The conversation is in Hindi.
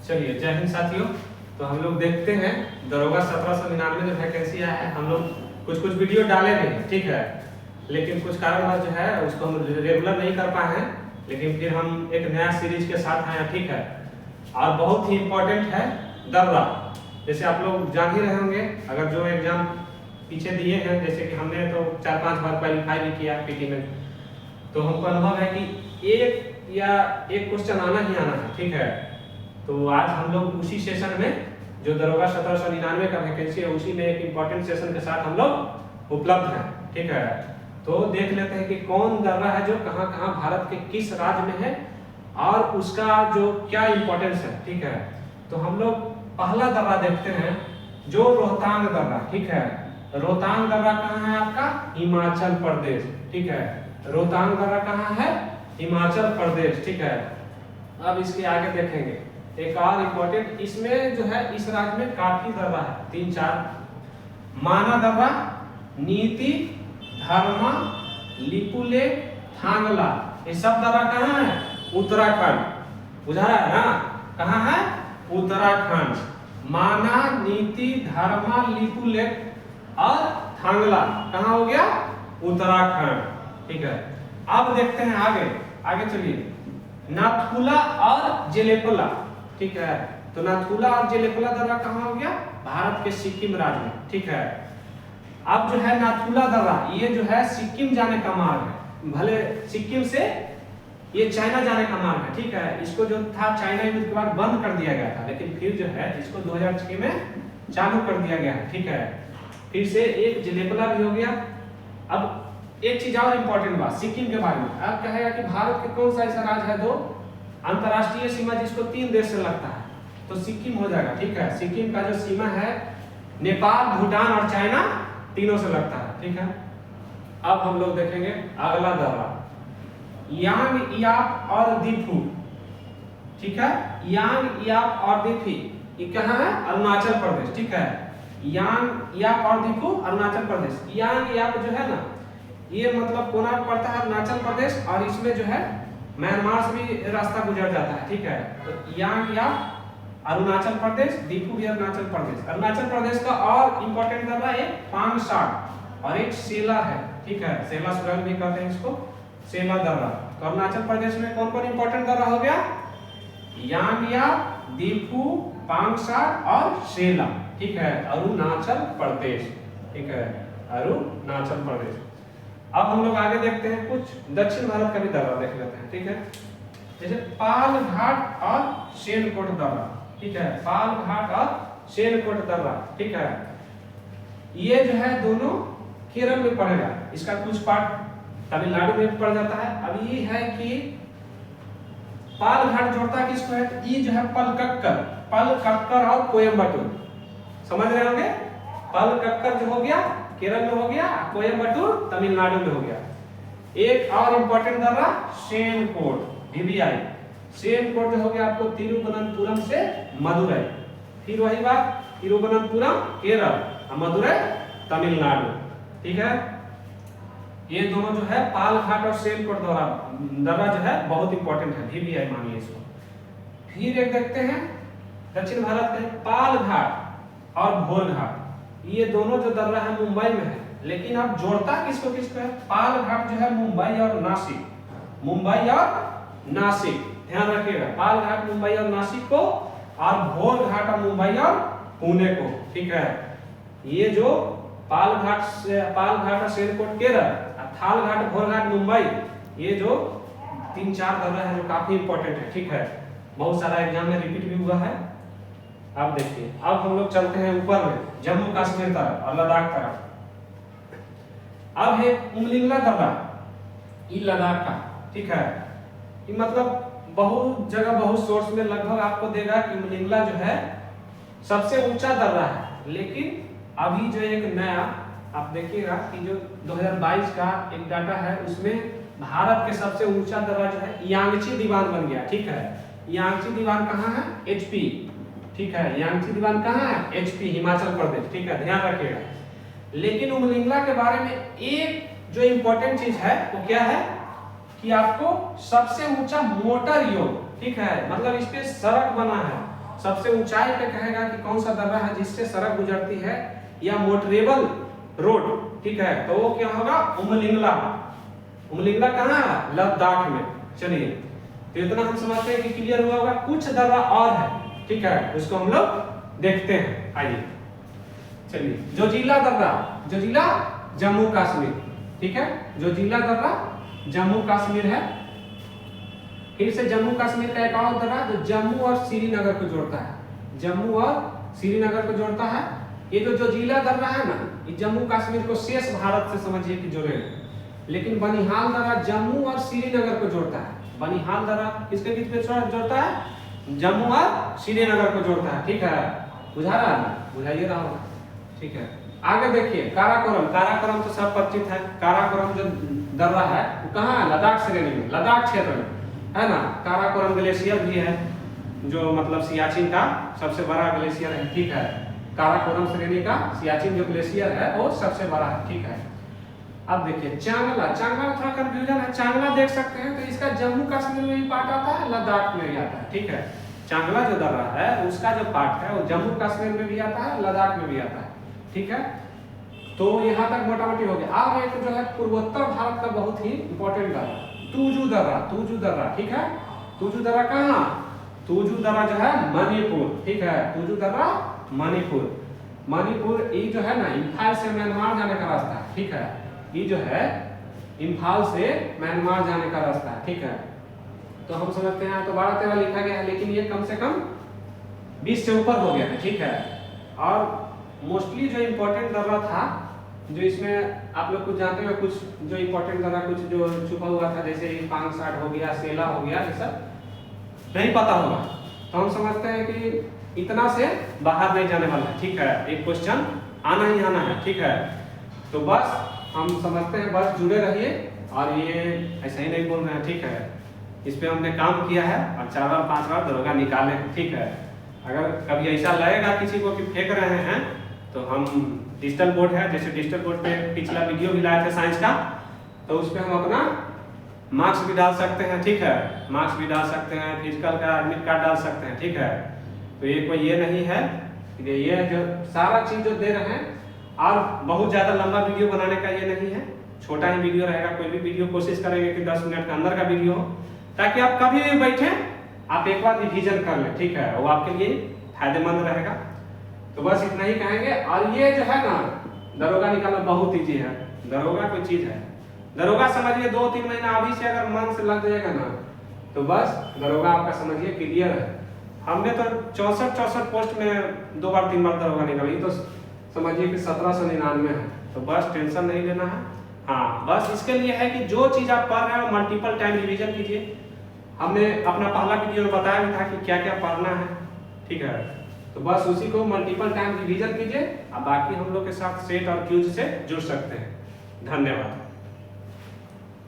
चलिए, जय हिंद साथियों। तो हम लोग देखते हैं दरोगा 1799 जो वैकेंसी आया है, हम लोग कुछ वीडियो डाले भी हैं, ठीक है, लेकिन कुछ कारणवश जो है उसको हम रेगुलर नहीं कर पाए हैं, लेकिन फिर हम एक नया सीरीज के साथ आए हैं, ठीक है। और बहुत ही इम्पोर्टेंट है दर्रा। जैसे आप लोग जान ही रहे होंगे, अगर जो एग्जाम पीछे दिए हैं, जैसे कि हमने तो 4-5 बार क्वालिफाई भी किया पीटी में, तो हमको अनुभव है कि एक क्वेश्चन आना ही आना है, ठीक है। तो आज हम लोग उसी सेशन में जो दरोगा 1799 का वैकेंसी है, उसी में एक इम्पोर्टेंट सेशन के साथ हम लोग उपलब्ध हैं, ठीक है। तो देख लेते हैं कि कौन दर्रा है जो कहाँ कहाँ भारत के किस राज्य में है और उसका जो क्या इम्पोर्टेंस है, ठीक है। तो हम लोग पहला दर्रा देखते हैं जो रोहतांग दर्रा, ठीक है। रोहतांग दर्रा कहाँ है आपका? हिमाचल प्रदेश, ठीक है। रोहतांग दर्रा कहाँ है? हिमाचल प्रदेश, ठीक है। अब इसके आगे देखेंगे एक और इम्पोर्टेंट, इसमें जो है इस राज्य में काफी दर्रा है, 3-4। माना दर्रा, नीति, धर्मा, लिपुले, थांगला, ये सब दर्रा कहाँ है? उत्तराखंड। बुझा रहा है ना? कहाँ है? उत्तराखंड। माना, नीति, धर्मा, लिपुले और थांगला कहाँ हो गया? उत्तराखंड, ठीक है। अब देखते हैं आगे चलिए, नाथुला और जेलेपला, ठीक है। तो नाथुला और जेलेपला दर्रा कहाँ हो गया? भारत के सिक्किम राज्य में, ठीक है। अब जो है नाथुला दर्रा, ये जो है सिक्किम जाने का मार्ग है, भले सिक्किम से ये चाइना जाने का मार्ग है, ठीक है। इसको जो था चाइना युद्ध के बाद बंद कर दिया गया था, लेकिन फिर जो है इसको 2006 में चालू कर दिया गया है, ठीक है। फिर से एक जेलेपला भी हो गया। अब एक चीज और इम्पोर्टेंट बात सिक्किम के बारे में, अब कहेगा कि भारत के कौन सा ऐसा राज्य है दो अंतरराष्ट्रीय सीमा जिसको 3 देश से लगता है, तो सिक्किम हो जाएगा, ठीक है। सिक्किम का जो सीमा है नेपाल, भूटान और चाइना तीनों से लगता है, ठीक है। अब हम लोग देखेंगे अगला दर्रा, यांग याप और दिफू, ठीक है। यांग याप और दिफी ये कहाँ है? अरुणाचल प्रदेश, ठीक है। यांग याप और दिफू अरुणाचल प्रदेश। यांग याप जो है ना, ये मतलब कोना पड़ता है अरुणाचल प्रदेश, और इसमें जो है म्यांमार से भी रास्ता गुजर जाता है, ठीक है। तो यांग याप अरुणाचल प्रदेश, दिफू भी अरुणाचल प्रदेश। अरुणाचल प्रदेश का और इम्पोर्टेंट दर्रा एक पांगसार और एक सेला है, ठीक है। सेला सुरंग भी कहते हैं इसको, सेला दर्रा। तो अरुणाचल प्रदेश में कौन कौन इम्पोर्टेंट दर्रा हो गया? यांग याप, दिफू, पांगसार और सेला, ठीक है। अरुणाचल प्रदेश, ठीक है, अरुणाचल प्रदेश। अब हम लोग आगे देखते हैं कुछ दक्षिण भारत का भी दर्रा देख लेते हैं, ठीक है। जैसे पाल घाट और शेनकोट दर्रा, ठीक है। पाल घाट और शेनकोट दर्रा, ठीक है। ये जो है दोनों केरल में पड़ेगा, इसका कुछ पार्ट तमिलनाडु में पड़ जाता है। अब ये है कि पाल घाट जोड़ता किसको है? ये जो है पलक्कड़ और कोयम्बटूर, समझ रहे होंगे। पलक्कड़ जो हो गया केरल में हो गया, कोयम्बटूर तमिलनाडु में हो गया। एक और इम्पोर्टेंट दर्रा शेनकोट, VVI। शेनकोट जो हो गया आपको तिरुवनंतपुरम से मदुरई, फिर वही बात तिरुवनंतपुरम केरल और मदुरई तमिलनाडु, ठीक है। ये दोनों जो है पाल घाट और शेनकोट दर्रा जो है बहुत इंपॉर्टेंट है, VVI मानिए इसको। फिर एक देखते हैं दक्षिण भारत के पाल घाट और भोर घाट, ये दोनों जो दर्रा है मुंबई में है, लेकिन अब जोड़ता किसको किसको है? पाल घाट जो है मुंबई और नासिक, मुंबई और नासिक, ध्यान रखिएगा। पाल घाट मुंबई और नासिक को, और भोर घाट और मुंबई और पुणे को, ठीक है। ये जो पाल घाट और शेनकोट केरल, थाल घाट, भोर घाट मुंबई, ये जो 3-4 दर्रा है जो काफी इंपॉर्टेंट है, ठीक है। बहुत सारा एग्जाम में रिपीट भी हुआ है। अब देखिए, अब हम लोग चलते हैं ऊपर में जम्मू कश्मीर तरफ और लद्दाख तरफ। अब है उमलिंगला दर्रा, ये लद्दाख का, ठीक है। ये मतलब बहुत जगह बहुत सोर्स में लगभग आपको देगा कि उमलिंगला जो है सबसे ऊंचा दर्रा है, लेकिन अभी जो एक नया आप देखिएगा कि जो 2022 का एक डाटा है, उसमें भारत के सबसे ऊंचा दर्रा जो है यांगची दीवान बन गया, ठीक है। यांगची दीवान कहाँ है? HP, ठीक है। यांगची दीवान कहाँ है? HP, हिमाचल प्रदेश, ठीक है, ध्यान रखिएगा। लेकिन उमलिंगला के बारे में एक जो इम्पोर्टेंट चीज है वो क्या है कि आपको सबसे ऊंचा मोटर योग, ठीक है, मतलब इस पे सड़क बना है, सबसे ऊंचाई पे कहेगा कि कौन सा दर्रा है जिससे सड़क गुजरती है या मोटरेबल रोड, ठीक है, तो वो क्या होगा, उमलिंगला। उमलिंगला कहाँ है, लद्दाख में। चलिए तो इतना हम समझते हैं कि क्लियर हुआ होगा। कुछ दर्रा और है, ठीक है, उसको हम लोग देखते हैं। आइए चलिए, जोजिला दर्रा, जोजिला जम्मू कश्मीर, ठीक है, जोजिला दर्रा जम्मू कश्मीर है। फिर से जम्मू कश्मीर का एक और दर्रा जो जम्मू और श्रीनगर को जोड़ता है, जम्मू और श्रीनगर को जोड़ता है। ये जो जोजिला दर्रा है ना, ये जम्मू कश्मीर को शेष भारत से समझिए कि जोड़े, लेकिन बनिहाल दर्रा जम्मू और श्रीनगर को जोड़ता है। बनिहाल दर्रा किसके बीच में जोड़ता है, जम्मू और श्रीनगर को जोड़ता है, ठीक है, बुझा रहा है, बुझाइए रहा होगा, ठीक है। आगे देखिए काराकोरम, काराकोरम तो सब परिचित है। काराकोरम जो दर्रा है वो कहाँ है, लद्दाख श्रेणी में, लद्दाख क्षेत्र में है ना। काराकोरम ग्लेशियर भी है जो मतलब सियाचिन का सबसे बड़ा ग्लेशियर है, ठीक है। काराकोरम श्रेणी का सियाचिन जो ग्लेशियर है वो सबसे बड़ा है, ठीक है। अब देखिए चांगला, चांगला में थोड़ा कंफ्यूजन है। चांगला देख सकते हैं तो इसका जम्मू कश्मीर में भी पार्ट आता है, लद्दाख में भी आता है, ठीक है। चांगला जो दर्रा है उसका जो पार्ट है वो जम्मू कश्मीर में भी आता है, लद्दाख में भी आता है, ठीक है। तो यहाँ तक मोटा मोटी हो गया। अब एक जो है पूर्वोत्तर भारत का बहुत ही इंपॉर्टेंट दर्रा, तूजू दर्रा, तूजू दर्रा, ठीक है। तूजू दर्रा कहाँ, तूजू दर्रा जो है मणिपुर, ठीक है, तूजू दर्रा मणिपुर। मणिपुर ये जो है ना इम्फाल से म्यांमार जाने का रास्ता है, ठीक है। ये जो है इम्फाल से म्यांमार जाने का रास्ता है, ठीक है। तो हम समझते हैं तो 12-13 लिखा गया है, लेकिन ये कम से कम 20 से ऊपर हो गया है, ठीक है। और मोस्टली जो इम्पोर्टेंट दर्रा था, जो इसमें आप लोग कुछ जानते हैं, कुछ जो इम्पोर्टेंट दर्रा कुछ जो छुपा हुआ था, जैसे पांगसाट हो गया, सेला हो गया, ये सब नहीं पता होगा। तो हम समझते हैं कि इतना से बाहर नहीं जाने वाला है, ठीक है। एक क्वेश्चन आना ही आना है, ठीक है। तो बस हम समझते हैं, बस जुड़े रहिए। और ये ऐसा ही नहीं बोल रहे हैं, ठीक है। इस पे हमने काम किया है और 4 बार 5 बार दरोगा निकाले हैं, ठीक है। अगर कभी ऐसा लगेगा किसी को कि फेंक रहे हैं तो हम डिजिटल बोर्ड है, जैसे डिजिटल बोर्ड पे पिछला वीडियो भी लाए थे साइंस का, तो उस पर हम अपना मार्क्स भी डाल सकते हैं, ठीक है। मार्क्स भी डाल सकते हैं, फिजिकल का एडमिट कार्ड डाल सकते हैं, ठीक है। तो ये कोई ये नहीं है, ये जो सारा चीज जो दे रहे हैं, और बहुत ज़्यादा लंबा वीडियो बनाने का ये नहीं है, छोटा ही वीडियो रहेगा। कोई भी वीडियो कोशिश करेंगे कि 10 मिनट के अंदर का वीडियो हो, ताकि आप कभी भी बैठे आप एक बार रिवीजन कर लें, ठीक है, वो आपके लिए फायदेमंद रहेगा। तो बस इतना ही कहेंगे। और ये जो है ना दरोगा निकालना बहुत ईजी है, दरोगा कोई चीज है, दरोगा समझिए 2-3 महीना अभी से अगर मन से लग जाएगा ना तो बस दरोगा आपका समझिए क्लियर है। हमने तो 64 पोस्ट में 2 बार 3 बार दरोगा निकाला, ये तो समझिए कि 1799 है। तो बस टेंशन नहीं लेना है। हाँ, बस इसके लिए है कि जो चीज़ आप पढ़ रहे हो मल्टीपल टाइम रिवीजन कीजिए। हमने अपना पहला वीडियो में बताया भी था कि क्या क्या पढ़ना है, ठीक है। तो बस उसी को मल्टीपल टाइम रिवीजन कीजिए, अब बाकी हम लोग के साथ सेट और क्यूज से जुड़ सकते हैं। धन्यवाद।